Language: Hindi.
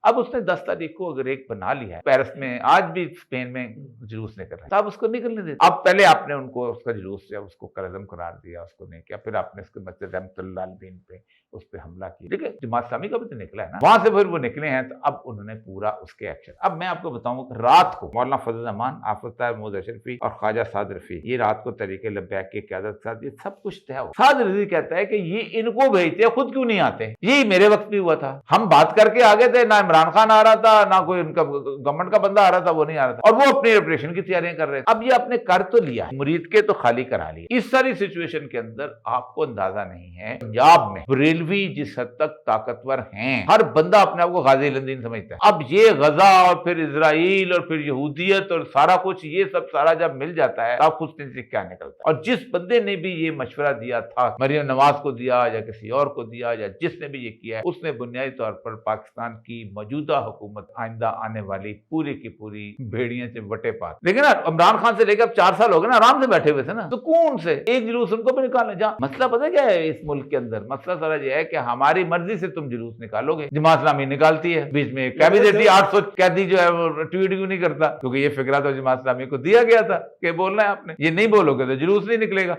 अब उसने 10 तारीख को अगर एक बना लिया है, पेरिस में आज भी स्पेन में जुलूस निकल रहा है, अब उसको निकलने देते। अब पहले आपने उनको उसका जुलूस या उसको करदम करार दिया, उसको नहीं किया, फिर आपने उसके मस्जिद रहमतुल्लाह अलैह पे उस पे हमला किया। देखिए जमात इस्लामी का भी तो निकला है ना, वहां से फिर वो निकले हैं, तो अब उन्होंने पूरा उसके एक्शन। अब मैं आपको बताऊं, रात को मौलाना फजल रहमान, आफत साहब, मोहम्मद अशरफी और ख्वाजा साद रफी, ये रात को तरीके लब्बैक की क़यादत के साथ ये सब कुछ तय हो। साद रफी कहता है कि ये इनको भेजते, खुद क्यों नहीं आते। यही मेरे वक्त भी हुआ था, हम बात करके आ गए थे, ना इमरान खान आ रहा था, ना कोई उनका गवर्नमेंट का बंदा आ रहा था, वो नहीं आ रहा था, और वो अपने ऑपरेशन की तैयारियां कर रहे थे। अब ये आपने कर तो लिया, मुरीद के तो खाली करा लिया। इस सारी सिचुएशन के अंदर आपको अंदाजा नहीं है, पंजाब में बरेलवी जिस हद तक ताकतवर हैं, हर बंदा अपने आप को गाजी लंदीन समझता है। अब ये गजा और फिर इजराइल और फिर यहूदियत और सारा कुछ, ये सब सारा जब मिल जाता है तब खुद से क्या निकलता है। और जिस बंदे ने भी ये मशवरा दिया था, मरियम नवाज को दिया या किसी और को दिया, या जिसने भी ये किया है, उसने बुनियादी तौर पर पाकिस्तान की मौजूदा हुकूमत, आइंदा आने वाली पूरी की पूरी भेड़ियां से वटे पात। लेकिन ना इमरान खान से लेकर 4 साल हो गए ना, आराम से बैठे हुए थे ना, सुकून से एक जुलूस उनको भी निकालना। जहाँ मसला पता क्या है इस मुल्क के अंदर, मसला सारा यह है कि हमारी मर्जी से तुम जुलूस निकालोगे। जमात इस्लामी निकालती है, बीच में कैबिनेट 800 कैदी जो है वो ट्वीट क्यों नहीं करता, क्योंकि ये फिक्रा तो जमात इस्लामी को दिया गया था कि बोलना है आपने, ये नहीं बोलोगे तो जुलूस नहीं निकलेगा।